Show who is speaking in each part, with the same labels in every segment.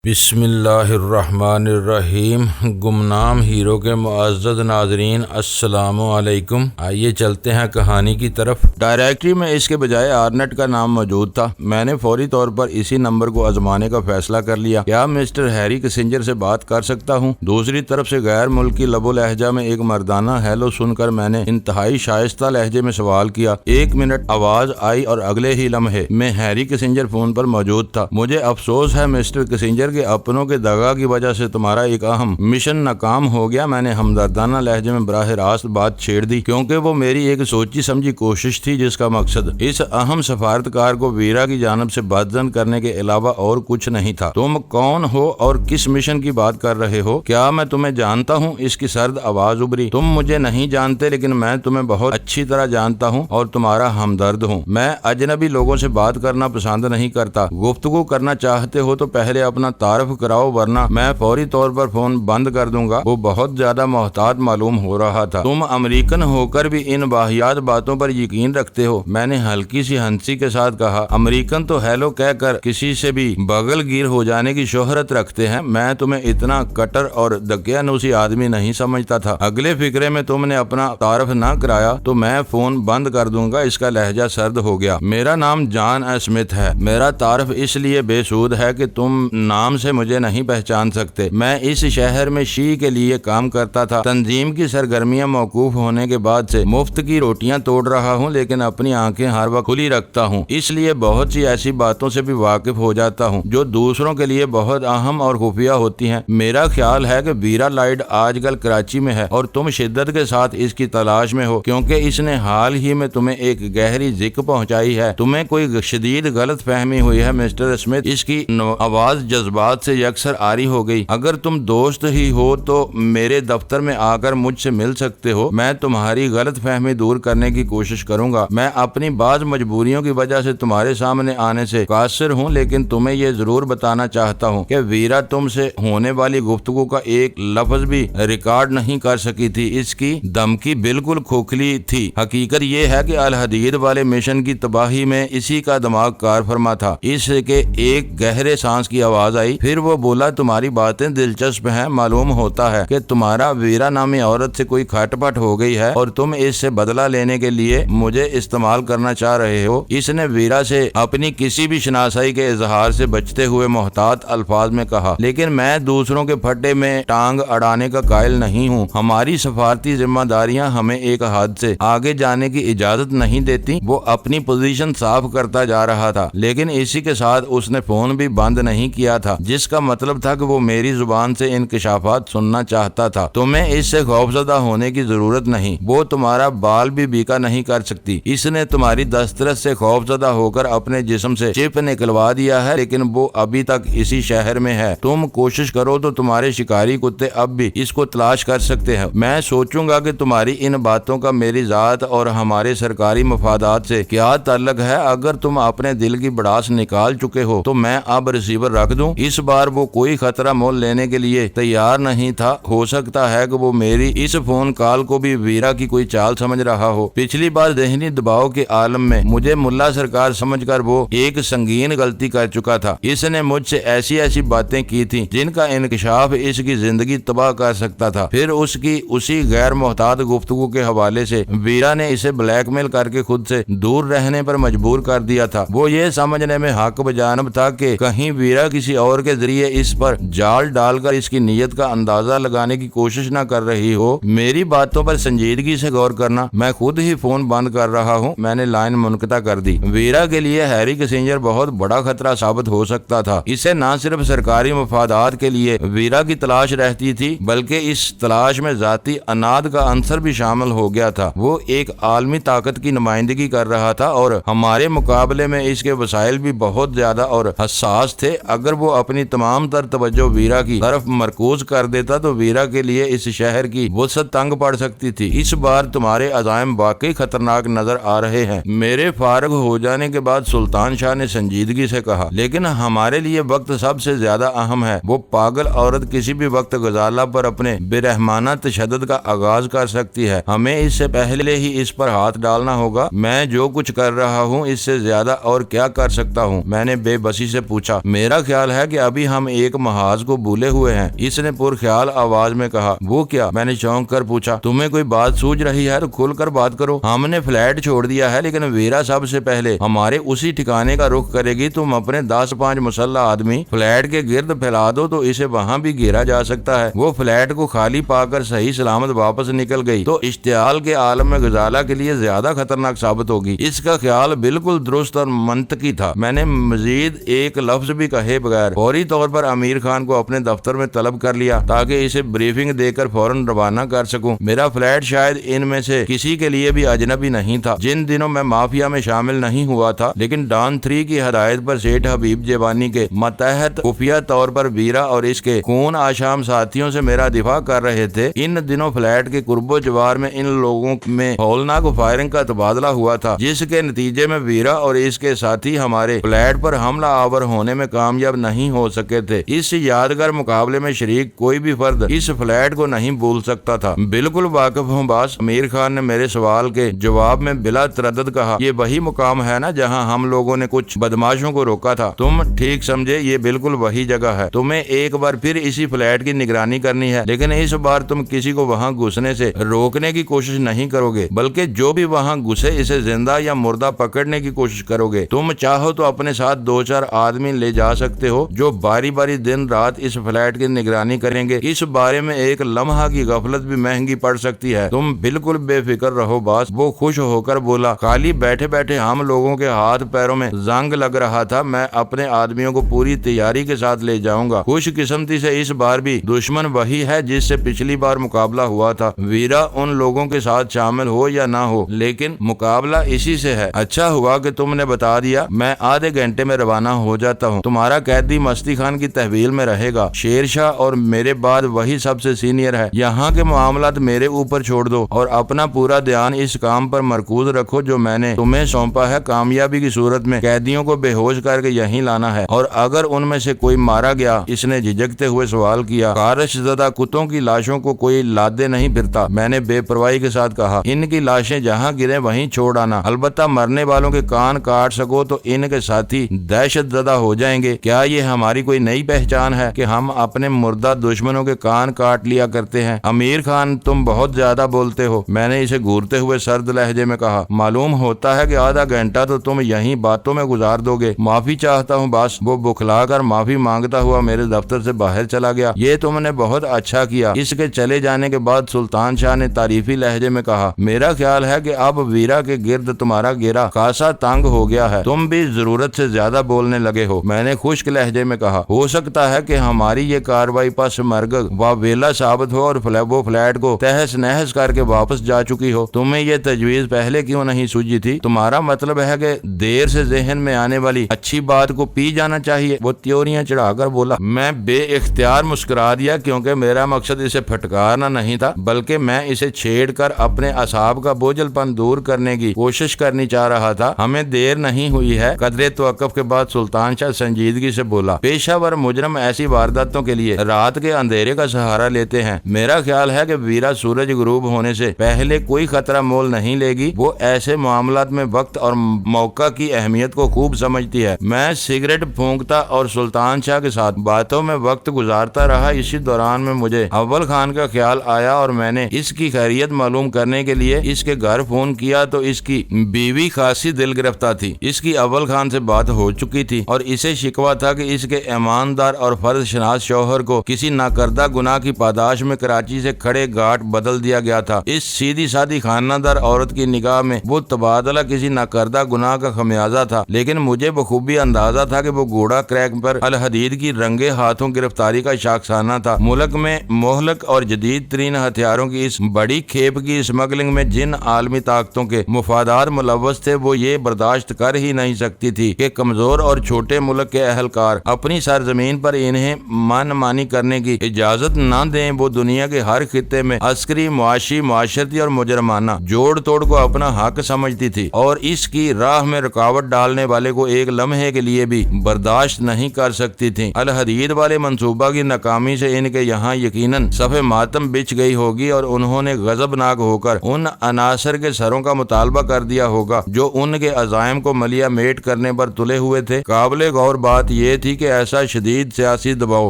Speaker 1: بسم اللہ الرحمن الرحیم۔ گمنام ہیرو کے معزز ناظرین السلام علیکم۔ آئیے چلتے ہیں کہانی کی طرف۔ ڈائریکٹری میں اس کے بجائے آرنٹ کا نام موجود تھا۔ میں نے فوری طور پر اسی نمبر کو آزمانے کا فیصلہ کر لیا۔ کیا مسٹر ہیری کسنجر سے بات کر سکتا ہوں؟ دوسری طرف سے غیر ملکی لب و لہجہ میں ایک مردانہ ہیلو سن کر میں نے انتہائی شائستہ لہجے میں سوال کیا۔ 1 منٹ آواز آئی اور اگلے ہی لمحے میں ہیری کسنجر فون پر موجود تھا۔ مجھے افسوس ہے مسٹر کسنجر کہ اپنوں کے دغا کی وجہ سے تمہارا ایک اہم مشن ناکام ہو گیا۔ میں نے ہمدردانہ لہجے میں براہ راست بات چھیڑ دی، کیونکہ وہ میری ایک سوچی سمجھی کوشش تھی جس کا مقصد اس اہم سفارتکار کو ویرا کی جانب سے بدظن کرنے کے علاوہ اور کچھ نہیں تھا۔ تم کون ہو اور کس مشن کی بات کر رہے ہو؟ کیا میں تمہیں جانتا ہوں؟ اس کی سرد آواز ابھری۔ تم مجھے نہیں جانتے، لیکن میں تمہیں بہت اچھی طرح جانتا ہوں اور تمہارا ہمدرد ہوں۔ میں اجنبی لوگوں سے بات کرنا پسند نہیں کرتا۔ گفتگو کرنا چاہتے ہو تو پہلے اپنا تعارف کراؤ، ورنہ میں فوری طور پر فون بند کر دوں گا۔ وہ بہت زیادہ محتاط معلوم ہو رہا تھا۔ تم امریکن ہو کر بھی ان واہیات باتوں پر یقین رکھتے ہو؟ میں نے ہلکی سی ہنسی کے ساتھ کہا۔ امریکن تو ہیلو کہہ کر کسی سے بھی بغل گیر ہو جانے کی شہرت رکھتے ہیں۔ میں تمہیں اتنا کٹر اور دقیانوسی آدمی نہیں سمجھتا تھا۔ اگلے فقرے میں تم نے اپنا تعارف نہ کرایا تو میں فون بند کر دوں گا۔ اس کا لہجہ سرد ہو گیا۔ میرا نام جان اسمتھ ہے۔ میرا تعارف اس لیے بے سود ہے کہ تم نام سے مجھے نہیں پہچان سکتے۔ میں اس شہر میں شی کے لیے کام کرتا تھا۔ تنظیم کی سرگرمیاں موقوف ہونے کے بعد سے مفت کی روٹیاں توڑ رہا ہوں، لیکن اپنی آنکھیں ہر وقت کھلی رکھتا ہوں، اس لیے بہت سی ایسی باتوں سے بھی واقف ہو جاتا ہوں جو دوسروں کے لیے بہت اہم اور خفیہ ہوتی ہیں۔ میرا خیال ہے کہ ویرا لائڈ آج کل کراچی میں ہے اور تم شدت کے ساتھ اس کی تلاش میں ہو، کیونکہ اس نے حال ہی میں تمہیں ایک گہری ذک پہنچائی ہے۔ تمہیں کوئی شدید غلط فہمی ہوئی ہے مسٹر اسمتھ۔ اس کی آواز جذبات سے یکسر آری ہو گئی۔ اگر تم دوست ہی ہو تو میرے دفتر میں آ کر مجھ سے مل سکتے ہو۔ میں تمہاری غلط فہمی دور کرنے کی کوشش کروں گا۔ میں اپنی بعض مجبوریوں کی وجہ سے تمہارے سامنے آنے سے قاصر ہوں، لیکن تمہیں یہ ضرور بتانا چاہتا ہوں کہ ویرا تم سے ہونے والی گفتگو کا ایک لفظ بھی ریکارڈ نہیں کر سکی تھی۔ اس کی دھمکی بالکل کھوکھلی تھی۔ حقیقت یہ ہے کہ الحدید والے مشن کی تباہی میں اسی کا دماغ کار فرما تھا۔ اس کے ایک گہرے سانس کی آواز آئی، پھر وہ بولا، تمہاری باتیں دلچسپ ہیں۔ معلوم ہوتا ہے کہ تمہارا ویرا نامی عورت سے کوئی کھٹ پٹ ہو گئی ہے اور تم اس سے بدلہ لینے کے لیے مجھے استعمال کرنا چاہ رہے ہو۔ اس نے ویرا سے اپنی کسی بھی شناسائی کے اظہار سے بچتے ہوئے محتاط الفاظ میں کہا، لیکن میں دوسروں کے پھٹے میں ٹانگ اڑانے کا قائل نہیں ہوں۔ ہماری سفارتی ذمہ داریاں ہمیں ایک حد سے آگے جانے کی اجازت نہیں دیتی۔ وہ اپنی پوزیشن صاف کرتا جا رہا تھا، لیکن اسی کے ساتھ اس نے فون بھی بند نہیں کیا تھا، جس کا مطلب تھا کہ وہ میری زبان سے انکشافات سننا چاہتا تھا۔ تمہیں اس سے خوفزدہ ہونے کی ضرورت نہیں۔ وہ تمہارا بال بھی بیکا نہیں کر سکتی۔ اس نے تمہاری دسترس سے خوفزدہ ہو کر اپنے جسم سے چپ نکلوا دیا ہے، لیکن وہ ابھی تک اسی شہر میں ہے۔ تم کوشش کرو تو تمہارے شکاری کتے اب بھی اس کو تلاش کر سکتے ہیں۔ میں سوچوں گا کہ تمہاری ان باتوں کا میری ذات اور ہمارے سرکاری مفادات سے کیا تعلق ہے۔ اگر تم اپنے دل کی بڑاس نکال چکے ہو تو میں اب ریسیور رکھ دوں۔ اس بار وہ کوئی خطرہ مول لینے کے لیے تیار نہیں تھا۔ ہو سکتا ہے کہ وہ میری اس فون کال کو بھی ویرا کی کوئی چال سمجھ رہا ہو۔ پچھلی بار ذہنی دباؤ کے عالم میں مجھے ملا سرکار سمجھ کر وہ ایک سنگین غلطی کر چکا تھا۔ اس نے مجھ سے ایسی باتیں کی تھیں جن کا انکشاف اس کی زندگی تباہ کر سکتا تھا۔ پھر اس کی اسی غیر محتاط گفتگو کے حوالے سے ویرا نے اسے بلیک میل کر کے خود سے دور رہنے پر مجبور کر دیا تھا۔ وہ یہ سمجھنے میں حق بجانب تھا کہ کہیں ویرا کسی اور کے ذریعے اس پر جال ڈال کر اس کی نیت کا اندازہ لگانے کی کوشش نہ کر رہی ہو۔ میری باتوں پر سنجیدگی سے غور کرنا۔ میں خود ہی فون بند کر رہا ہوں۔ میں نے لائن منقطع کر دی۔ ویرا کے لیے ہیری کسنجر بہت بڑا خطرہ ثابت ہو سکتا تھا۔ اسے نہ صرف سرکاری مفادات کے لیے ویرا کی تلاش رہتی تھی، بلکہ اس تلاش میں ذاتی اناد کا عنصر بھی شامل ہو گیا تھا۔ وہ ایک عالمی طاقت کی نمائندگی کر رہا تھا اور ہمارے مقابلے میں اس کے وسائل بھی بہت زیادہ اور حساس تھے۔ اگر وہ اپنی تمام تر توجہ ویرا کی طرف مرکوز کر دیتا تو ویرا کے لیے اس شہر کی وسعت تنگ پڑ سکتی تھی۔ اس بار تمہارے عزائم واقعی خطرناک نظر آ رہے ہیں۔ میرے فارغ ہو جانے کے بعد سلطان شاہ نے سنجیدگی سے کہا، لیکن ہمارے لیے وقت سب سے زیادہ اہم ہے۔ وہ پاگل عورت کسی بھی وقت غزالہ پر اپنے بے رحمانہ تشدد کا آغاز کر سکتی ہے۔ ہمیں اس سے پہلے ہی اس پر ہاتھ ڈالنا ہوگا۔ میں جو کچھ کر رہا ہوں اس سے زیادہ اور کیا کر سکتا ہوں؟ میں نے بے بسی سے پوچھا۔ میرا خیال ہے کہ ابھی ہم ایک محاذ کو بھولے ہوئے ہیں۔ اس نے پرخیال آواز میں کہا۔ وہ کیا؟ میں نے چونک کر پوچھا۔ تمہیں کوئی بات سوچ رہی ہے تو کھل کر بات کرو۔ ہم نے فلیٹ چھوڑ دیا ہے، لیکن ویرا سب سے پہلے ہمارے اسی ٹھکانے کا رخ کرے گی۔ تم اپنے 10-5 مسلح آدمی فلیٹ کے گرد پھیلا دو تو اسے وہاں بھی گھیرا جا سکتا ہے۔ وہ فلیٹ کو خالی پا کر صحیح سلامت واپس نکل گئی تو اشتعال کے عالم میں غزالہ کے لیے زیادہ خطرناک ثابت ہوگی۔ اس کا خیال بالکل درست اور منطقی تھا۔ میں نے مزید ایک لفظ بھی کہے بغیر فوری طور پر امیر خان کو اپنے دفتر میں طلب کر لیا تاکہ اسے بریفنگ دے کر فوراً روانہ کر سکوں۔ میرا فلیٹ شاید ان میں سے کسی کے لیے بھی اجنبی نہیں تھا۔ جن دنوں میں مافیا میں شامل نہیں ہوا تھا، لیکن ڈان 3 کی ہدایت پر سیٹھ حبیب جیبانی کے ماتحت خفیہ طور پر ویرا اور اس کے خون آشام ساتھیوں سے میرا دفاع کر رہے تھے۔ ان دنوں فلیٹ کے قرب و جوار میں ان لوگوں میں ہولناک فائرنگ کا تبادلہ ہوا تھا، جس کے نتیجے میں ویرا اور اس کے ساتھی ہمارے فلیٹ پر حملہ آور ہونے میں کامیاب نہیں ہو سکے تھے۔ اس یادگار مقابلے میں شریک کوئی بھی فرد اس فلیٹ کو نہیں بھول سکتا تھا۔ بالکل واقف ہوں باس، امیر خان نے میرے سوال کے جواب میں بلا تردد کہا۔ یہ وہی مقام ہے نا جہاں ہم لوگوں نے کچھ بدماشوں کو روکا تھا؟ تم ٹھیک سمجھے، یہ بالکل وہی جگہ ہے۔ تمہیں ایک بار پھر اسی فلیٹ کی نگرانی کرنی ہے، لیکن اس بار تم کسی کو وہاں گھسنے سے روکنے کی کوشش نہیں کرو گے، بلکہ جو بھی وہاں گھسے اسے زندہ یا مردہ پکڑنے کی کوشش کرو گے۔ تم چاہو تو اپنے ساتھ 2-4 آدمی لے جا سکتے ہو جو باری باری دن رات اس فلیٹ کی نگرانی کریں گے۔ اس بارے میں ایک لمحہ کی غفلت بھی مہنگی پڑ سکتی ہے۔ تم بالکل بے فکر رہو باس۔ وہ خوش ہو کر بولا۔ خالی بیٹھے بیٹھے ہم لوگوں کے ہاتھ پیروں میں زنگ لگ رہا تھا۔ میں اپنے آدمیوں کو پوری تیاری کے ساتھ لے جاؤں گا۔ خوش قسمتی سے اس بار بھی دشمن وہی ہے جس سے پچھلی بار مقابلہ ہوا تھا۔ ویرا ان لوگوں کے ساتھ شامل ہو یا نہ ہو، لیکن مقابلہ اسی سے ہے۔ اچھا ہوا کہ تم نے بتا دیا۔ میں آدھے گھنٹے میں روانہ ہو جاتا ہوں۔ تمہارا قیدی مستی خان کی تحویل میں رہے گا۔ شیر شاہ اور میرے بعد وہی سب سے سینئر ہے۔ یہاں کے معاملات میرے اوپر چھوڑ دو اور اپنا پورا دھیان اس کام پر مرکوز رکھو جو میں نے تمہیں سونپا ہے۔ کامیابی کی صورت میں قیدیوں کو بے ہوش کر کے یہیں لانا ہے، اور اگر ان میں سے کوئی مارا گیا، اس نے جھجکتے ہوئے سوال کیا، خارش زدہ کتوں کی لاشوں کو کوئی لادے نہیں پھرتا؟ میں نے بے پرواہی کے ساتھ کہا۔ ان کی لاشیں جہاں گرے وہیں چھوڑ آنا، البتہ مرنے والوں کے کان کاٹ سکو تو ان کے ساتھی دہشت زدہ ہو جائیں گے۔ کیا یہ ہماری کوئی نئی پہچان ہے کہ ہم اپنے مردہ دشمنوں کے کان کاٹ لیا کرتے ہیں؟ امیر خان، تم بہت زیادہ بولتے ہو، میں نے اسے گھورتے ہوئے سرد لہجے میں کہا۔ معلوم ہوتا ہے کہ آدھا گھنٹہ تو تم یہیں باتوں میں گزار دو گے۔ معافی چاہتا ہوں باس۔ وہ بکھلا کر معافی مانگتا ہوا میرے دفتر سے باہر چلا گیا۔ یہ تم نے بہت اچھا کیا۔ اس کے چلے جانے کے بعد سلطان شاہ نے تعریفی لہجے میں کہا، میرا خیال ہے کہ اب ویرا کے گرد تمہارا گھیرا خاصا تنگ ہو گیا ہے۔ تم بھی ضرورت سے زیادہ بولنے لگے ہو۔ میں نے خشک لہجے میں کہا، ہو سکتا ہے کہ ہماری یہ کاروائی پس مرگ و ویلا ثابت ہو اور وہ فلیٹ کو تہس نہس کر کے واپس جا چکی ہو۔ تمہیں یہ تجویز پہلے کیوں نہیں سوجی تھی؟ تمہارا مطلب ہے کہ دیر سے ذہن میں آنے والی اچھی بات کو پی جانا چاہیے؟ وہ تیوریاں چڑھا کر بولا۔ میں بے اختیار مسکرا دیا، کیونکہ میرا مقصد اسے پھٹکارنا نہیں تھا، بلکہ میں اسے چھیڑ کر اپنے اعصاب کا بوجھل پن دور کرنے کی کوشش کرنی چاہ رہا تھا۔ ہمیں دیر نہیں ہوئی ہے۔ قدرے توقف کے بعد سلطان شاہ سنجیدگی سے بولا، پیشہ ور مجرم ایسی وارداتوں کے لیے رات کے اندھیرے کا سہارا لیتے ہیں۔ میرا خیال ہے کہ ویرا سورج غروب ہونے سے پہلے کوئی خطرہ مول نہیں لے گی۔ وہ ایسے معاملات میں وقت اور موقع کی اہمیت کو خوب سمجھتی ہے۔ میں سگریٹ پھونکتا اور سلطان شاہ کے ساتھ باتوں میں وقت گزارتا رہا۔ اسی دوران میں مجھے اول خان کا خیال آیا اور میں نے اس کی خیریت معلوم کرنے کے لیے اس کے گھر فون کیا تو اس کی بیوی خاصی دل گرفتہ تھی۔ اس کی اول خان سے بات ہو چکی تھی اور اسے شکوہ تھا کہ اس کے ایماندار اور فرض شناس شوہر کو کسی ناکردہ گناہ کی پاداش میں کراچی سے کھڑے گھاٹ بدل دیا گیا تھا۔ اس سیدھی سادی خانہ دار عورت کی نگاہ میں وہ تبادلہ کسی ناکردہ گناہ کا خمیازہ تھا، لیکن مجھے بخوبی اندازہ تھا کہ وہ گھوڑا کریک پر الحدید کی رنگے ہاتھوں گرفتاری کا شاخسانہ تھا۔ ملک میں مہلک اور جدید ترین ہتھیاروں کی اس بڑی کھیپ کی اسمگلنگ میں جن عالمی طاقتوں کے مفادات ملوث تھے، وہ یہ برداشت کر ہی نہیں سکتی تھی کہ کمزور اور چھوٹے ملک کے اہلکار اپنی سرزمین پر انہیں من مانی کرنے کی اجازت نہ دیں۔ وہ دنیا کے ہر خطے میں عسکری، معاشی، معاشرتی اور مجرمانہ جوڑ توڑ کو اپنا حق سمجھتی تھی اور اس کی راہ میں رکاوٹ ڈالنے والے کو ایک لمحے کے لیے بھی برداشت نہیں کر سکتی تھی۔ الحدید والے منصوبہ کی ناکامی سے ان کے یہاں یقیناً صف ماتم بچھ گئی ہوگی اور انہوں نے غضبناک ہو کر ان عناصر کے سروں کا مطالبہ کر دیا ہوگا جو ان کے عزائم کو ملیا میٹ کرنے پر تلے ہوئے تھے۔ قابل غور بات یہ تھی کہ ایسا شدید سیاسی دباؤ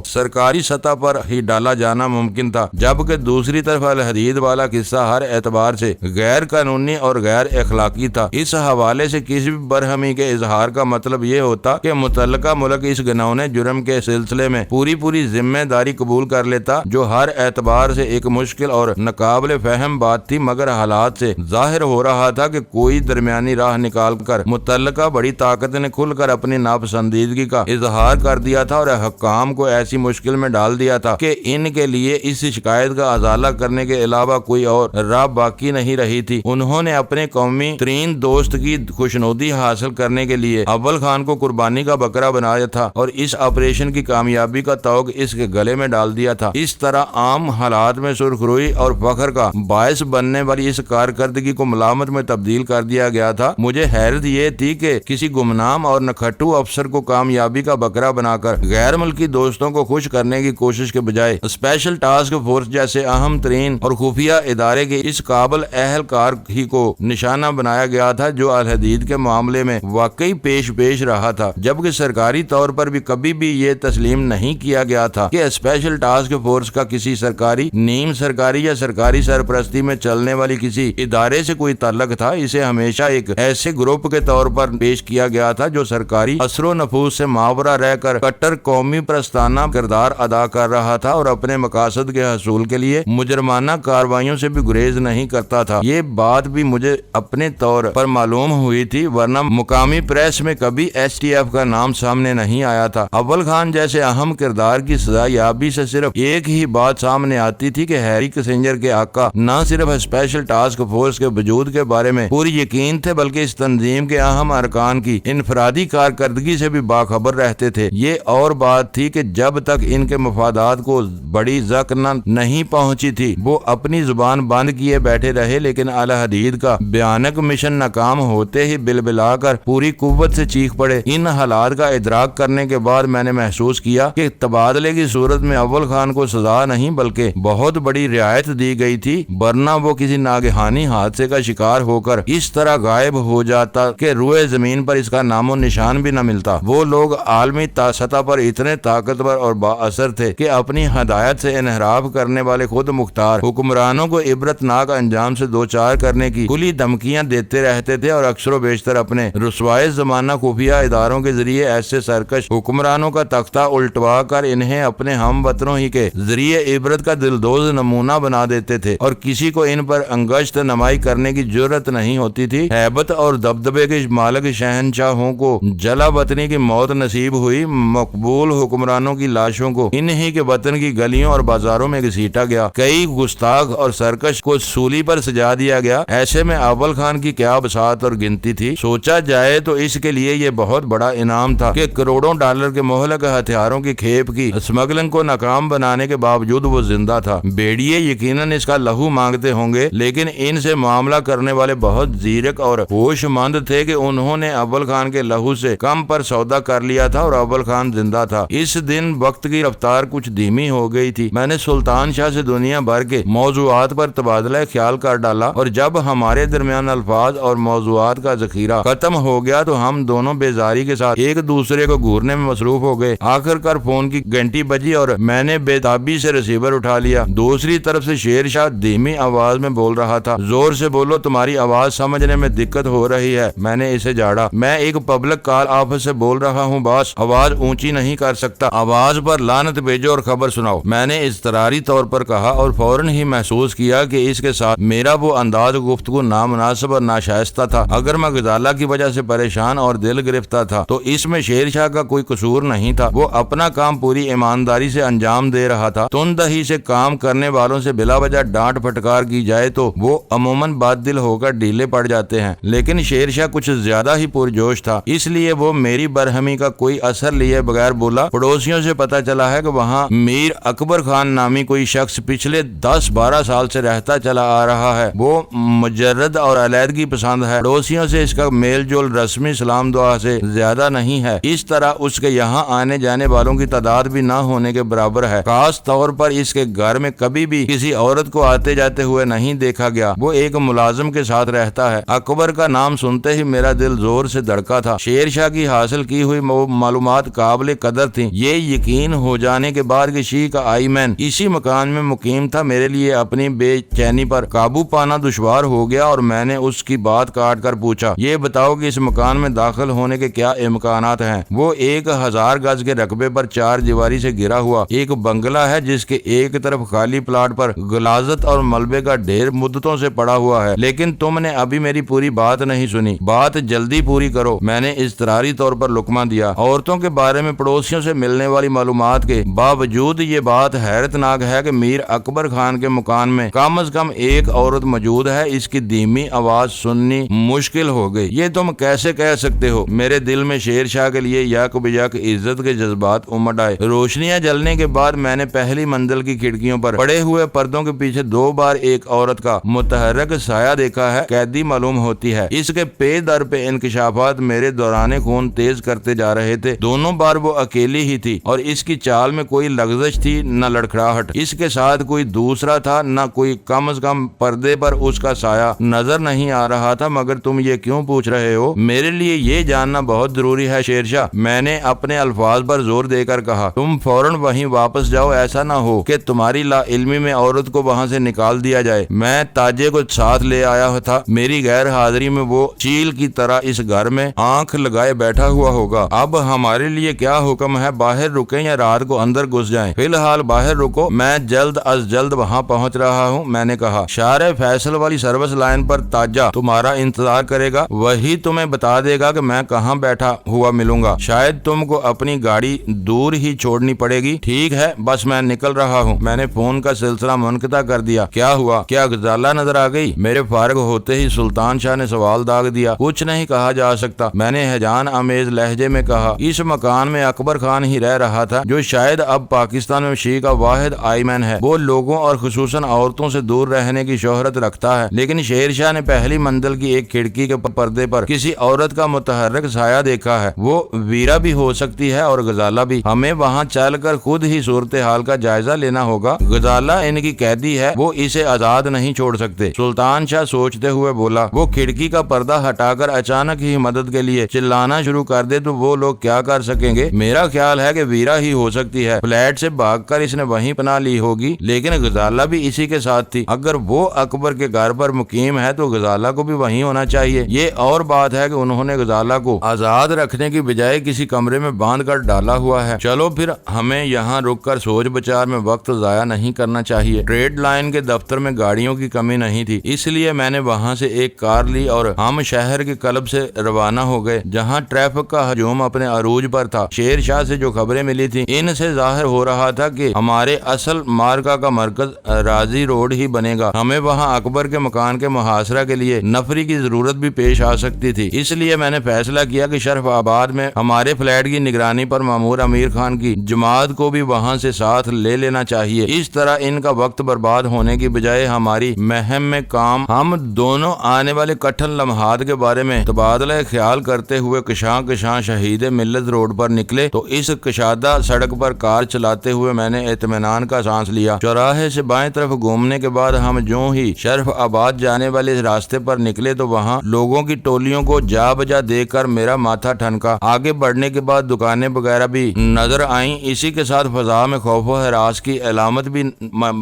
Speaker 1: سرکاری سطح پر ہی ڈالا جانا ممکن تھا، جبکہ دوسری طرف الحدید والا قصہ ہر اعتبار سے غیر قانونی اور غیر اخلاقی تھا۔ اس حوالے سے کسی بھی برہمی کے اظہار کا مطلب یہ ہوتا کہ متعلقہ ملک اس گھناؤنے جرم کے سلسلے میں پوری ذمہ داری قبول کر لیتا، جو ہر اعتبار سے ایک مشکل اور ناقابل فہم بات تھی، مگر حالات سے ظاہر ہو رہا تھا کہ کوئی درمیانی راہ نکال کر متعلقہ بڑی طاقت نے کھل کر اپنی ناپسندیدگی کا اظہار کر دیا تھا اور حکام کو ایسی مشکل میں ڈال دیا تھا کہ ان کے لیے اس شکایت کا ازالہ کرنے کے علاوہ کوئی اور راہ باقی نہیں رہی تھی۔ انہوں نے اپنے قومی ترین دوست کی خوشنودی حاصل کرنے کے لیے اول خان کو قربانی کا بکرا بنایا تھا اور اس آپریشن کی کامیابی کا توق اس کے گلے میں ڈال دیا تھا۔ اس طرح عام حالات میں سرخ روئی اور فخر کا باعث بننے والی اس کارکردگی کو ملامت میں تبدیل کر دیا گیا تھا۔ مجھے حیرت یہ تھی کہ کسی گمنام اور نکھٹو افسر کو کامیابی کا بکرا بنا کر غیر ملکی دوستوں کو خوش کرنے کی کوشش کے بجائے اسپیشل ٹاسک فورس جیسے اہم ترین اور خفیہ ادارے کے اس قابل اہلکار ہی کو نشانہ بنایا گیا تھا جو الحدید کے معاملے میں واقعی پیش رہا تھا، جبکہ سرکاری طور پر بھی کبھی بھی یہ تسلیم نہیں کیا گیا تھا کہ اسپیشل ٹاسک فورس کا کسی سرکاری، نیم سرکاری یا سرکاری سرپرستی میں چلنے والی کسی ادارے سے کوئی تعلق تھا۔ اسے ہمیشہ ایک ایسے گروپ کے طور پر پیش کیا گیا تھا جو سرکاری اثر و نفوذ سے ماورا رہ کر کٹر قومی پرستانہ کردار ادا کر رہا تھا اور اپنے مقاصد کے حصول کے لیے مجرمانہ کارروائیوں سے بھی گریز نہیں کرتا تھا۔ یہ بات بھی مجھے اپنے طور پر معلوم ہوئی تھی، ورنہ مقامی پریس میں کبھی ایس ٹی ایف کا نام سامنے نہیں آیا تھا۔ اول خان جیسے اہم کردار کی سزا یابی سے صرف ایک ہی بات سامنے آتی تھی کہ ہیری کسنجر کے آقا نہ صرف اسپیشل ٹاسک فورس کے وجود کے بارے میں پوری یقین تھے، بلکہ اس تنظیم کے اہم ارکان کی انفرادی کارکردگی سے بھی باخبر رہتے تھے۔ یہ اور بات تھی کہ جب تک ان کے مفادات کو بڑی زک نہیں پہنچی تھی، وہ اپنی زبان بند کیے بیٹھے رہے، لیکن الحدید کا بھیانک مشن ناکام ہوتے ہی بلبلا کر پوری قوت سے چیخ پڑے۔ ان حالات کا ادراک کرنے کے بعد میں نے محسوس کیا کہ تبادلے کی صورت میں اول خان کو سزا نہیں بلکہ بہت بڑی رعایت دی گئی تھی، ورنہ وہ کسی ناگہانی حادثے کا شکار ہو کر اس طرح غائب ہو جاتا کہ روئے زمین پر اس کا نام و نشان بھی نہ ملتا۔ وہ لوگ عالمی سطح پر اتنے طاقتور اور با اثر تھے کہ اپنی ہدایت سے انحراف کرنے والے خود مختار حکمرانوں کو عبرتناک انجام سے دوچار کرنے کی کھلی دھمکیاں دیتے رہتے تھے اور اکثر و بیشتر اپنے رسوائے زمانہ خفیہ اداروں کے ذریعے ایسے سرکش حکمرانوں کا تختہ الٹوا کر انہیں اپنے ہم وطنوں ہی کے ذریعے عبرت کا دلدوز نمونہ بنا دیتے تھے، اور کسی کو ان پر انگشت نمائی کرنے کی جرت نہیں ہوتی تھی۔ ہیبت اور دبدبے کے مالک شہنشاہوں کو جلا وطنی کی موت نصیب ہوئی، مقبول حکمرانوں کی لاشوں کو انہی کے وطن کی گلیوں اور بازاروں میں گھسیٹا گیا، کئی گستاخ اور سرکش کو سولی پر سجا دیا گیا۔ ایسے میں اول خان کی کیا بساط اور گنتی تھی؟ سوچا جائے تو اس کے لیے یہ بہت بڑا انعام تھا کہ کروڑوں ڈالر کے مہلک ہتھیاروں کی کھیپ کی اسمگلنگ کو ناکام بنانے کے باوجود وہ زندہ تھا۔ بیڑیے یقیناً اس کا لہو مانگتے ہوں گے، لیکن ان سے معاملہ کرنے والے بہت زیرک اور ہوش مند تھے کہ انہوں نے اول خان کے لہو سے کم پر سودا کر لیا تھا اور اول خان زندہ تھا۔ اس دن وقت کی رفتار کچھ دھیمی ہو گئی تھی۔ میں نے سلطان شاہ سے دنیا بھر کے موضوعات پر تبادلہ خیال کر ڈالا، اور جب ہمارے درمیان الفاظ اور موضوعات کا ذخیرہ ختم ہو گیا تو ہم دونوں بیزاری کے ساتھ ایک دوسرے کو گھورنے میں مصروف ہو گئے۔ آخر کار فون کی گھنٹی بجی اور میں نے بے تابی سے ریسیور اٹھا لیا۔ دوسری طرف سے شیر شاہ دھیمی آواز میں بول رہا تھا، زور سے بولو، تمہاری آواز سمجھنے میں دقت ہو رہی ہے۔ میں نے اسے جھاڑا، میں ایک پبلک کال آفس سے بول رہا ہوں باس، آواز اونچی نہیں کر سکتا، آواز پر لعنت بھیجو اور خبر سناؤ، میں نے اضطراری طور پر کہا، اور فوراً ہی محسوس کیا کہ اس کے ساتھ میرا وہ انداز گفتگو نامناسب اور ناشائستہ تھا۔ اگر میں غزالہ کی وجہ سے پریشان اور دل گرفتہ تھا تو اس میں شیر شاہ کا کوئی قصور نہیں تھا۔ وہ اپنا کام پوری ایمانداری سے انجام دے رہا تھا۔ تندہی سے کام کرنے والوں سے بلا وجہ ڈانٹ پھٹکار کی جائے تو وہ عموماً بد دل ہو کر ڈھیلے پڑ جاتے ہیں، لیکن شیر شاہ کچھ زیادہ ہی پرجوش تھا، اس لیے وہ میری برہمی کا کوئی اثر لیے بغیر بولا، پڑوسیوں سے پتہ چلا ہے کہ وہاں میر اکبر خان نامی کوئی شخص پچھلے 10-12 سال سے رہتا چلا آ رہا ہے۔ وہ مجرد اور علیحدگی پسند ہے، پڑوسیوں سے اس کا میل جول رسمی سلام دعا سے زیادہ نہیں ہے۔ اس طرح اس کے یہاں آنے جانے والوں کی تعداد بھی نہ ہونے کے برابر ہے۔ خاص طور پر اس کے گھر میں کبھی بھی کسی عورت کو آتے جاتے ہوئے نہیں دیکھا گیا۔ وہ ایک ملازم کے ساتھ رہتا ہے۔ اکبر کا نام سنتے ہی میرا دل زور سے دھڑکا تھا۔ شیر شاہ کی حاصل کی ہوئی معلومات بات قابل قدر تھی۔ یہ یقین ہو جانے کے بعد کہ شیخ آئمن اسی مکان میں مقیم تھا، میرے لیے اپنی بے چینی پر قابو پانا دشوار ہو گیا اور میں نے اس کی بات کاٹ کر پوچھا، یہ بتاؤ کہ اس مکان میں داخل ہونے کے کیا امکانات ہیں؟ وہ 1000 گز کے رقبے پر 4 دیواری سے گھرا ہوا ایک بنگلہ ہے، جس کے ایک طرف خالی پلاٹ پر غلاظت اور ملبے کا ڈھیر مدتوں سے پڑا ہوا ہے۔ لیکن تم نے ابھی میری پوری بات نہیں سنی، بات جلدی پوری کرو۔ میں نے اضطراری طور پر لقمہ دیا۔ عورتوں کے بارے میں پڑوسیوں سے ملنے والی معلومات کے باوجود یہ بات حیرت ناک ہے کہ میر اکبر خان کے مکان میں کم از کم ایک عورت موجود ہے۔ اس کی دھیمی آواز سننی مشکل ہو گئی۔ یہ تم کیسے کہہ سکتے ہو؟ میرے دل میں شیر شاہ کے لیے یک بیک عزت کے جذبات امڈ آئے۔ روشنیاں جلنے کے بعد میں نے پہلی منزل کی کھڑکیوں پر پڑے ہوئے پردوں کے پیچھے 2 بار ایک عورت کا متحرک سایہ دیکھا ہے، قیدی معلوم ہوتی ہے۔ اس کے پے در پہ انکشافات میرے دوران خون تیز کرتے جا رہے تھے۔ دونوں بار وہ اکیلی ہی تھی اور اس کی چال میں کوئی لغزش تھی نہ لڑکھڑاہٹ۔ اس کے ساتھ کوئی دوسرا تھا نہ کوئی، کم از کم پردے پر اس کا سایہ نظر نہیں آ رہا تھا۔ مگر تم یہ کیوں پوچھ رہے ہو؟ میرے لیے یہ جاننا بہت ضروری ہے شیرشاہ، میں نے اپنے الفاظ پر زور دے کر کہا۔ تم فوراً وہیں واپس جاؤ، ایسا نہ ہو کہ تمہاری لا علمی میں عورت کو وہاں سے نکال دیا جائے۔ میں تاجے کو ساتھ لے آیا تھا، میری غیر حاضری میں وہ چیل کی طرح اس گھر میں آنکھ لگائے بیٹھا ہوا ہوگا۔ اب ہمارے لیے کیا حکم ہے؟ باہر رکیں یا رات کو اندر گھس جائیں؟ فی الحال باہر رکو، میں جلد از جلد وہاں پہنچ رہا ہوں۔ میں نے کہا، شارع فیصل والی سروس لائن پر تاجا تمہارا انتظار کرے گا، وہی تمہیں بتا دے گا کہ میں کہاں بیٹھا ہوا ملوں گا۔ شاید تم کو اپنی گاڑی دور ہی چھوڑنی پڑے گی۔ ٹھیک ہے، بس میں نکل رہا ہوں۔ میں نے فون کا سلسلہ منقطع کر دیا۔ کیا ہوا؟ کیا غزالہ نظر آ گئی؟ میرے فارغ ہوتے ہی سلطان شاہ نے سوال داغ دیا۔ کچھ نہیں کہا جا سکتا، میں نے ہیجان آمیز لہجے میں کہا۔ اس مکان میں اکبر خان ہی رہ رہا تھا، جو شاید اب پاکستان میں شیعہ کا واحد آئمن ہے۔ وہ لوگوں اور خصوصاً عورتوں سے دور رہنے کی شہرت رکھتا ہے، لیکن شیر شاہ نے پہلی منزل کی ایک کھڑکی کے پردے پر کسی عورت کا متحرک سایہ دیکھا ہے۔ وہ ویرا بھی ہو سکتی ہے اور غزالہ بھی۔ ہمیں وہاں چل کر خود ہی صورتحال کا جائزہ لینا ہوگا۔ غزالہ ان کی قیدی ہے، وہ اسے آزاد نہیں چھوڑ سکتے۔ سلطان شاہ سوچتے ہوئے بولا، وہ کھڑکی کا پردہ ہٹا کر اچانک ہی مدد کے لیے چلانا شروع کر دے تو وہ لوگ کیا کر سکیں گے؟ میرا خیال ہے کہ ویرا ہی ہو سکتی ہے، فلیٹ سے بھاگ کر اس نے وہیں پناہ لی ہوگی، لیکن غزالہ بھی اسی کے ساتھ تھی۔ اگر وہ اکبر کے گھر پر مقیم ہے تو غزالہ کو بھی وہیں ہونا چاہیے۔ یہ اور بات ہے کہ انہوں نے غزالہ کو آزاد رکھنے کی بجائے کسی کمرے میں باندھ کر ڈالا ہوا ہے۔ چلو پھر ہمیں یہاں رک کر سوچ بچار میں وقت ضائع نہیں کرنا چاہیے۔ ٹریڈ لائن کے دفتر میں گاڑیوں کی کمی نہیں تھی، اس لیے میں نے وہاں سے ایک کار لی اور ہم شہر کے کلب سے روانہ ہو گئے، جہاں ٹریفک کا ہجوم اپنے عروج پر تھا۔ شیر شاہ سے جو خبریں ملی تھیں، ان سے ظاہر ہو رہا تھا کہ ہمارے اصل مارکا کا مرکز راضی روڈ ہی بنے گا۔ ہمیں وہاں اکبر کے مکان کے محاصرہ کے لیے نفری کی ضرورت بھی پیش آ سکتی تھی، اس لیے میں نے فیصلہ کیا کہ شرف آباد میں ہمارے فلیٹ کی نگرانی پر مامور امیر خان کی جماعت کو بھی وہاں سے ساتھ لے لینا چاہیے۔ اس طرح ان کا وقت برباد ہونے کی بجائے ہماری مہم میں کام۔ ہم دونوں آنے والے کٹھن لمحات کے بارے میں تبادلہ خیال کرتے ہوئے کشاں کشاں شہید ملت روڈ پر نکلے تو اس کشادہ سڑک پر کار چلاتے ہوئے میں نے اطمینان کا سانس لیا۔ چوراہے سے بائیں طرف گھومنے کے بعد ہم جو ہی شرف آباد جانے والے راستے پر نکلے تو وہاں لوگوں کی ٹولیوں کو جا بجا دیکھ کر میرا ماتھا ٹھنکا۔ آگے بڑھنے کے بعد دکانیں وغیرہ بھی نظر آئیں، اسی کے ساتھ فضا میں خوف و ہراس کی علامت بھی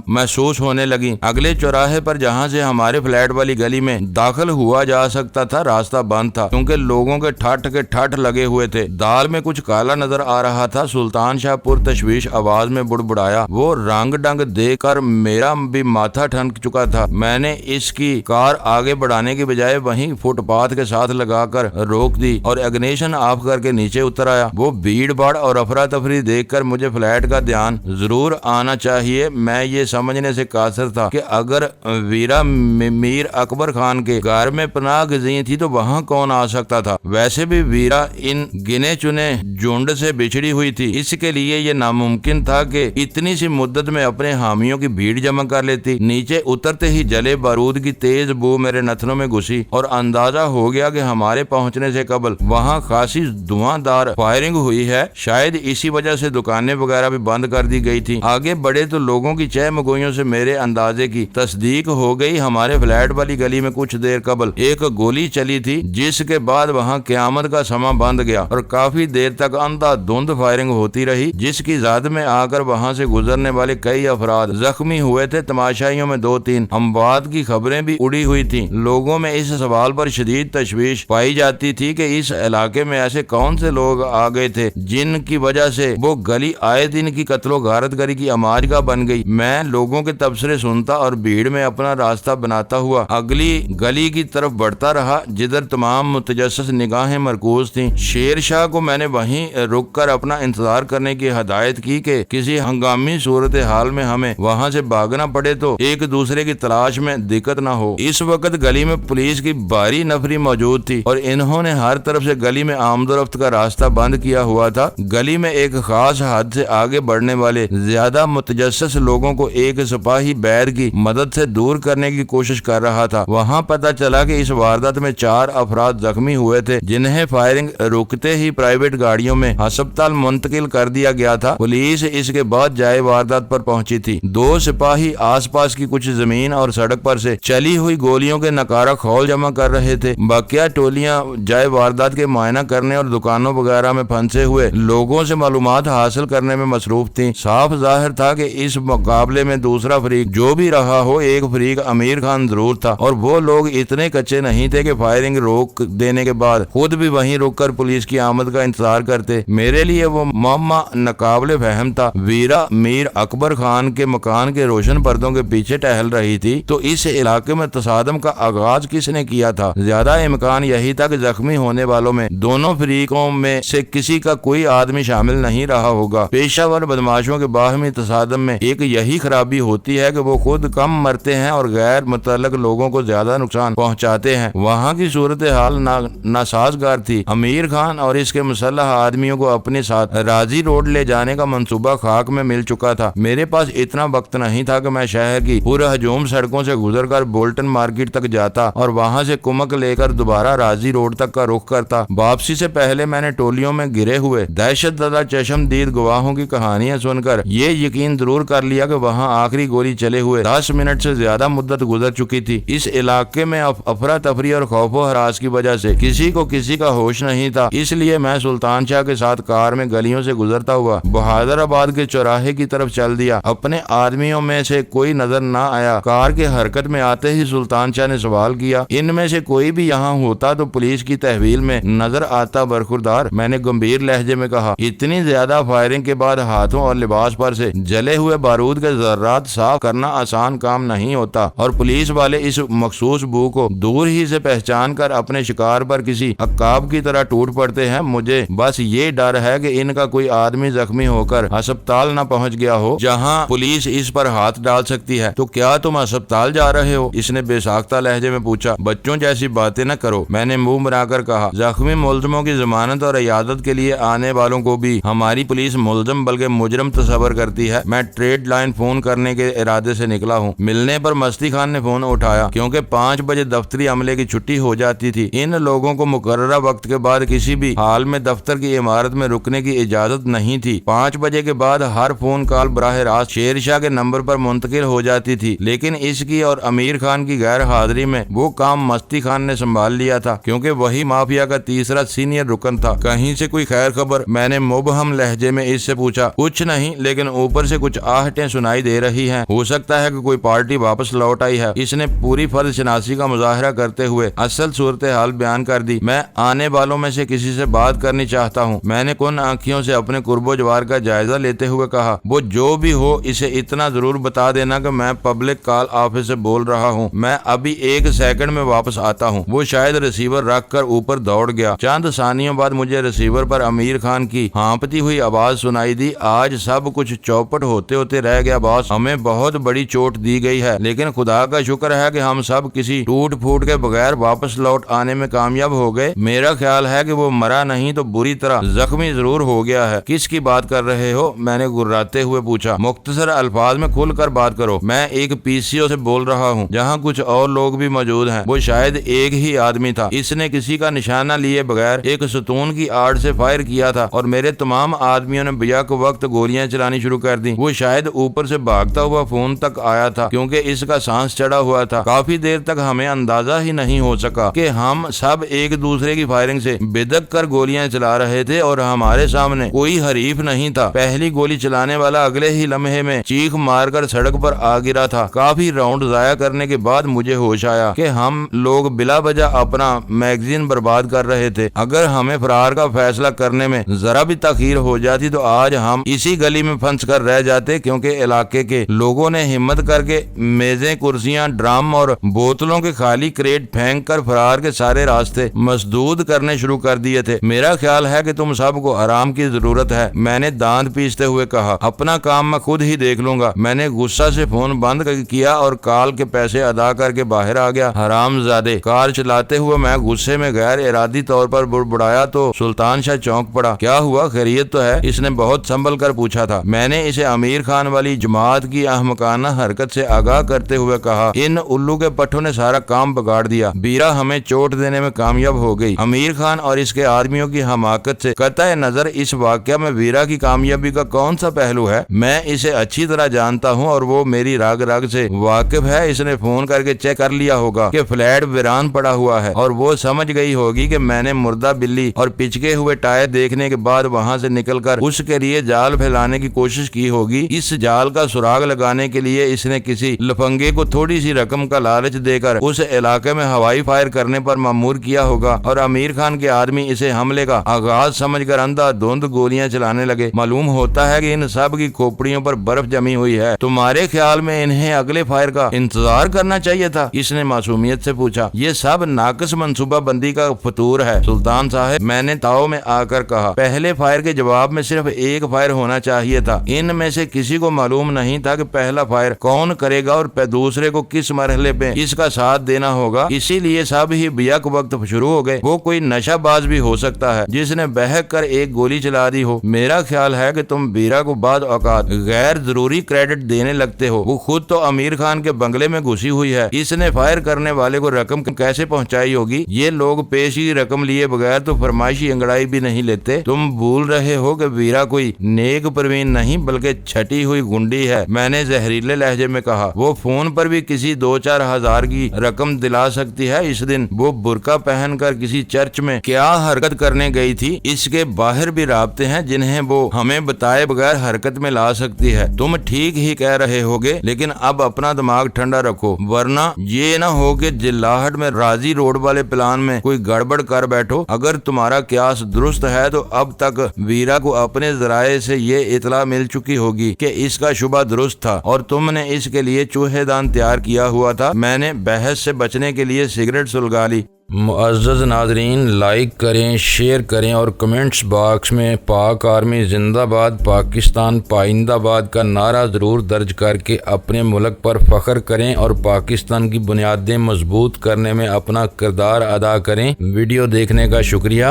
Speaker 1: محسوس ہونے لگی۔ اگلے چوراہے پر جہاں سے ہمارے فلیٹ والی گلی میں داخل ہوا جا سکتا تھا، راستہ بند تھا کیونکہ لوگوں کے ٹھٹ لگے ہوئے تھے۔ دال میں کچھ کالا نظر آ رہا تھا۔ سلطان شاہ پر تشویش آواز میں بڑبڑایا۔ وہ رنگ ڈنگ دیکھ کر میرا بھی ماتھا ٹھنک چکا تھا۔ میں نے اس کی کار آگے بڑھانے کی بجائے وہیں فٹ پاتھ کے ساتھ لگا کر روک دی اور اگنیشن آف کر کے نیچے اتر آیا۔ وہ بھیڑ بھاڑ اور افراتفری دیکھ کر مجھے فلیٹ کا دھیان ضرور آنا چاہیے۔ میں یہ سمجھنے سے قاصر تھا کہ اگر ویرا میر اکبر خان کے گھر میں پناہ گزین تھی تو وہاں کون آ سکتا تھا؟ ویسے بھی ویرا ان گنے چنے جھنڈ سے بچھڑی ہوئی تھی، اس کے لیے یہ ناممکن تھا کہ اتنی سی مدت میں اپنے حامیوں کی بھیڑ جمع کر لیتی۔ نیچے اترتے ہی جلے بارود کی تیز بو میرے نتنوں میں گھسی اور اندازہ ہو گیا کہ ہمارے پہنچنے سے قبل وہاں خاصی دھواں دار فائرنگ ہوئی ہے۔ شاید اسی وجہ سے دکانیں وغیرہ بھی بند کر دی گئی تھی۔ آگے بڑھے تو لوگوں کی چہمگوئیوں سے میرے اندازے کی تصدیق ہو گئی۔ ہمارے فلیٹ والی گلی میں کچھ دیر قبل ایک گولی چلی تھی، جس کے بعد وہاں قیامت کا سما بند گیا اور کافی دیر دیر تک اندھا دھند فائرنگ ہوتی رہی، جس کی زد میں آ کر وہاں سے گزرنے والے کئی افراد زخمی ہوئے تھے۔ تماشائیوں میں 2-3 اموات کی خبریں بھی اڑی ہوئی تھیں۔ لوگوں میں اس سوال پر شدید تشویش پائی جاتی تھی کہ اس علاقے میں ایسے کون سے لوگ آ گئے تھے جن کی وجہ سے وہ گلی آئے دن کی قتل و غارت گری کی اماجگاہ بن گئی۔ میں لوگوں کے تبصرے سنتا اور بھیڑ میں اپنا راستہ بناتا ہوا اگلی گلی کی طرف بڑھتا رہا جدھر تمام متجسس نگاہیں مرکوز تھیں۔ شیر شاہ کو میں نے وہیں رک کر اپنا انتظار کرنے کی ہدایت کی کہ کسی ہنگامی صورتحال میں ہمیں وہاں سے بھاگنا پڑے تو ایک دوسرے کی تلاش میں دقت نہ ہو۔ اس وقت گلی میں پولیس کی بھاری نفری موجود تھی اور انہوں نے ہر طرف سے گلی میں آمد و رفت کا راستہ بند کیا ہوا تھا۔ گلی میں ایک خاص حد سے آگے بڑھنے والے زیادہ متجسس لوگوں کو ایک سپاہی بیل کی مدد سے دور کرنے کی کوشش کر رہا تھا۔ وہاں پتہ چلا کہ اس واردات میں 4 افراد زخمی ہوئے تھے جنہیں فائرنگ رکتے ہی پرائیویٹ گاڑیوں میں ہسپتال منتقل کر دیا گیا تھا۔ پولیس اس کے بعد جائے واردات پر پہنچی تھی۔ 2 سپاہی آس پاس کی کچھ زمین اور سڑک پر سے چلی ہوئی گولیوں کے نقارہ کھول جمع کر رہے تھے۔ باقیہ ٹولیاں جائے واردات کے معائنہ کرنے اور دکانوں وغیرہ میں پھنسے ہوئے لوگوں سے معلومات حاصل کرنے میں مصروف تھیں۔ صاف ظاہر تھا کہ اس مقابلے میں دوسرا فریق جو بھی رہا ہو، ایک فریق امیر خان ضرور تھا، اور وہ لوگ اتنے کچے نہیں تھے کہ فائرنگ روک دینے کے بعد خود بھی وہیں رک کر پولیس کی آمد کا انتظار کرتے۔ میرے لیے وہ معمہ ناقابل فہم تھا۔ ویرا میر اکبر خان کے مکان کے روشن پردوں کے پیچھے ٹہل رہی تھی تو اس علاقے میں تصادم کا آغاز کس نے کیا تھا؟ زیادہ امکان یہی تھا کہ زخمی ہونے والوں میں دونوں فریقوں میں سے کسی کا کوئی آدمی شامل نہیں رہا ہوگا۔ پیشہ ور بدماشوں کے باہمی تصادم میں ایک یہی خرابی ہوتی ہے کہ وہ خود کم مرتے ہیں اور غیر متعلق لوگوں کو زیادہ نقصان پہنچاتے ہیں۔ وہاں کی صورتحال ناسازگار تھی۔ امیر خان اور اس کے مسلح آدمیوں کو اپنے ساتھ راضی روڈ لے جانے کا منصوبہ خاک میں مل چکا تھا۔ میرے پاس اتنا وقت نہیں تھا کہ میں شہر کی پورا ہجوم سڑکوں سے گزر کر بولٹن مارکیٹ تک جاتا اور وہاں سے کمک لے کر دوبارہ راضی روڈ تک کا رخ کرتا۔ واپسی سے پہلے میں نے ٹولیوں میں گرے ہوئے دہشت زدہ چشم دید گواہوں کی کہانیاں سن کر یہ یقین ضرور کر لیا کہ وہاں آخری گولی چلے ہوئے 10 منٹ سے زیادہ مدت گزر چکی تھی۔ اس علاقے میں افراتفری اور خوف و ہراس کی وجہ سے کسی کو کسی کا ہوش نہیں تھا، اس لیے میں سلطان شاہ کے ساتھ کار میں گلیوں سے گزرتا ہوا بہادر آباد کے چوراہے کی طرف چل دیا۔ اپنے آدمیوں میں سے کوئی نظر نہ آیا۔ کار کے حرکت میں آتے ہی سلطان شاہ نے سوال کیا، ان میں سے کوئی بھی یہاں ہوتا تو پولیس کی تحویل میں نظر آتا برخوردار؟ میں نے گمبھیر لہجے میں کہا، اتنی زیادہ فائرنگ کے بعد ہاتھوں اور لباس پر سے جلے ہوئے بارود کے ذرات صاف کرنا آسان کام نہیں ہوتا، اور پولیس والے اس مخصوص بو کو دور ہی سے پہچان کر اپنے شکار پر کسی عقاب کی طرح ٹوٹ پڑتے ہیں۔ مجھے بس یہ ڈر ہے کہ ان کا کوئی آدمی زخمی ہو کر ہسپتال نہ پہنچ گیا ہو جہاں پولیس اس پر ہاتھ ڈال سکتی ہے۔ تو کیا تم ہسپتال جا رہے ہو؟ اس نے بے ساختہ لہجے میں پوچھا۔ بچوں جیسی باتیں نہ کرو، میں نے منہ بنا کر کہا۔ زخمی ملزموں کی ضمانت اور عیادت کے لیے آنے والوں کو بھی ہماری پولیس ملزم بلکہ مجرم تصور کرتی ہے۔ میں ٹریڈ لائن فون کرنے کے ارادے سے نکلا ہوں۔ ملنے پر مستی خان نے فون اٹھایا کیونکہ 5 بجے دفتری عملے کی چھٹی ہو جاتی تھی۔ ان لوگوں کو مقررہ وقت کے بعد کسی بھی حال میں دفتر کی عمارت میں رکنے کی اجازت نہیں تھی۔ 5 بجے کے بعد ہر فون کال براہ راست شیر شاہ کے نمبر پر منتقل ہو جاتی تھی، لیکن اس کی اور امیر خان کی غیر حاضری میں وہ کام مستی خان نے سنبھال لیا تھا کیونکہ وہی مافیا کا تیسرا سینئر رکن تھا۔ کہیں سے کوئی خیر خبر؟ میں نے مبہم لہجے میں اس سے پوچھا۔ کچھ نہیں، لیکن اوپر سے کچھ آہٹیں سنائی دے رہی ہیں، ہو سکتا ہے کہ کوئی پارٹی واپس لوٹ آئی ہے۔ اس نے پوری فرض شناسی کا مظاہرہ کرتے ہوئے اصل صورتحال بیان کر دی۔ میں آنے والوں میں سے کسی سے بات کرنی چاہتا ہوں، میں نے کن آنکھیوں سے اپنے قرب و جوار کا جائزہ لیتے ہوئے کہا۔ وہ جو بھی ہو اسے اتنا ضرور بتا دینا کہ میں پبلک کال آفس سے بول رہا ہوں، میں ابھی 1 سیکنڈ میں واپس آتا ہوں۔ وہ شاید ریسیور رکھ کر اوپر دوڑ گیا۔ چند ثانیوں بعد مجھے ریسیور پر امیر خان کی ہانپتی ہوئی آواز سنائی دی۔ آج سب کچھ چوپٹ ہوتے ہوتے رہ گیا باس، ہمیں بہت بڑی چوٹ دی گئی ہے، لیکن خدا کا شکر ہے کہ ہم سب کسی ٹوٹ پھوٹ کے بغیر واپس لوٹ آنے میں کامیاب ہو گئے۔ میرا خیال ہے کہ وہ مرا نہیں تو بری طرح زخمی ضرور ہو گیا ہے۔ کس کی بات کر رہے ہو؟ میں نے گراتے ہوئے پوچھا۔ مختصر الفاظ میں کھل کر بات کرو، میں ایک PCO سے بول رہا ہوں جہاں کچھ اور لوگ بھی موجود ہیں۔ وہ شاید ایک ہی آدمی تھا، اس نے کسی کا نشانہ لیے بغیر ایک ستون کی آڑ سے فائر کیا تھا اور میرے تمام آدمیوں نے بیک وقت گولیاں چلانی شروع کر دی۔ وہ شاید اوپر سے بھاگتا ہوا فون تک آیا تھا کیونکہ اس کا سانس چڑھا ہوا تھا۔ کافی دیر تک ہمیں اندازہ ہی نہیں ہو سکا کہ ہم سب ایک دوسرے کی فائرنگ سے بدک کر گولیاں چلا چلا رہے تھے اور ہمارے سامنے کوئی حریف نہیں تھا۔ پہلی گولی چلانے والا اگلے ہی لمحے میں چیخ مار کر سڑک پر آ گرا تھا۔ کافی راؤنڈ ضائع کرنے کے بعد مجھے ہوش آیا کہ ہم لوگ بلا وجہ اپنا میگزین برباد کر رہے تھے۔ اگر ہمیں فرار کا فیصلہ کرنے میں ذرا بھی تاخیر ہو جاتی تو آج ہم اسی گلی میں پھنس کر رہ جاتے، کیونکہ علاقے کے لوگوں نے ہمت کر کے میزیں، کرسیاں، ڈرم اور بوتلوں کے خالی کریٹ پھینک کر فرار کے سارے راستے مسدود کرنے شروع کر دیے تھے۔ میرا خیال ہے کہ تم سب کو آرام کی ضرورت ہے، میں نے دانت پیستے ہوئے کہا۔ اپنا کام میں خود ہی دیکھ لوں گا۔ میں نے غصہ سے فون بند کیا اور کال کے پیسے ادا کر کے باہر آ گیا۔ حرام زادے! کار چلاتے ہوئے میں غصے میں غیر ارادی طور پر بڑبڑایا تو سلطان شاہ چونک پڑا۔ کیا ہوا؟ خیریت تو ہے؟ اس نے بہت سنبھل کر پوچھا تھا۔ میں نے اسے امیر خان والی جماعت کی احمقانہ حرکت سے آگاہ کرتے ہوئے کہا، ان الو کے پٹھوں نے سارا کام بگاڑ دیا۔ بیرا ہمیں چوٹ دینے میں کامیاب ہو گئی۔ امیر خان اور اس کے آدمیوں کی حماقت سے قطع نظر اس واقعہ میں ویرا کی کامیابی کا کون سا پہلو ہے؟ میں اسے اچھی طرح جانتا ہوں اور وہ میری رگ رگ سے واقف ہے۔ اس نے فون کر کے چیک کر لیا ہوگا کہ فلیٹ ویران پڑا ہوا ہے اور وہ سمجھ گئی ہوگی کہ میں نے مردہ بلی اور پچکے ہوئے ٹائر دیکھنے کے بعد وہاں سے نکل کر اس کے لیے جال پھیلانے کی کوشش کی ہوگی۔ اس جال کا سراغ لگانے کے لیے اس نے کسی لفنگے کو تھوڑی سی رقم کا لالچ دے کر اس علاقے میں ہوائی فائر کرنے پر مأمور کیا ہوگا اور امیر خان کے آدمی اسے حملے کا آغاز سمجھ کر اندھا دھند گولیاں چلانے لگے۔ معلوم ہوتا ہے کہ ان سب کی کھوپڑیوں پر برف جمی ہوئی ہے۔ تمہارے خیال میں انہیں اگلے فائر کا انتظار کرنا چاہیے تھا؟ اس نے معصومیت سے پوچھا۔ یہ سب ناقص منصوبہ بندی کا فطور ہے سلطان صاحب، میں نے تاؤ میں آ کر کہا۔ پہلے فائر کے جواب میں صرف ایک فائر ہونا چاہیے تھا۔ ان میں سے کسی کو معلوم نہیں تھا کہ پہلا فائر کون کرے گا اور دوسرے کو کس مرحلے پہ اس کا ساتھ دینا ہوگا، اسی لیے سب ہی بیک وقت شروع ہو گئے۔ وہ کوئی نشہ باز بھی ہو سکتا ہے جس نے بہک کر ایک گولی چلا دی ہو۔ میرا خیال ہے کہ تم بیرا کو بعض اوقات غیر ضروری کریڈٹ دینے لگتے ہو۔ وہ خود تو امیر خان کے بنگلے میں گھسی ہوئی ہے، اس نے فائر کرنے والے کو رقم کیسے پہنچائی ہوگی؟ یہ لوگ پیشی رقم لیے بغیر تو فرمائشی انگڑائی بھی نہیں لیتے۔ تم بھول رہے ہو کہ بیرا کوئی نیک پروین نہیں بلکہ چھٹی ہوئی گنڈی ہے، میں نے زہریلے لہجے میں کہا۔ وہ فون پر بھی کسی 2-4 ہزار کی رقم دلا سکتی ہے۔ اس دن وہ برقع پہن کر کسی چرچ میں کیا حرکت کرنے گئی تھی، اس کے باہر بھی رابطے ہیں جنہیں وہ ہمیں بتائے بغیر حرکت میں لا سکتی ہے۔ تم ٹھیک ہی کہہ رہے ہوگے، لیکن اب اپنا دماغ ٹھنڈا رکھو ورنہ یہ نہ ہو کہ جلاہٹ میں راضی روڈ والے پلان میں کوئی گڑبڑ کر بیٹھو۔ اگر تمہارا قیاس درست ہے تو اب تک ویرا کو اپنے ذرائع سے یہ اطلاع مل چکی ہوگی کہ اس کا شبہ درست تھا اور تم نے اس کے لیے چوہے دان تیار کیا ہوا تھا۔ میں نے بحث سے بچنے کے لیے سگریٹ سلگا لی۔ معزز ناظرین، لائک کریں، شیئر کریں اور کمنٹس باکس میں پاک آرمی زندہ باد، پاکستان پائندہ باد کا نعرہ ضرور درج کر کے اپنے ملک پر فخر کریں اور پاکستان کی بنیادیں مضبوط کرنے میں اپنا کردار ادا کریں۔ ویڈیو دیکھنے کا شکریہ۔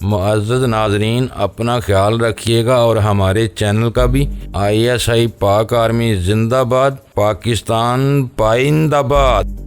Speaker 1: معزز ناظرین، اپنا خیال رکھیے گا اور ہمارے چینل کا بھی۔ ISI پاک آرمی زندہ باد، پاکستان پائندہ باد۔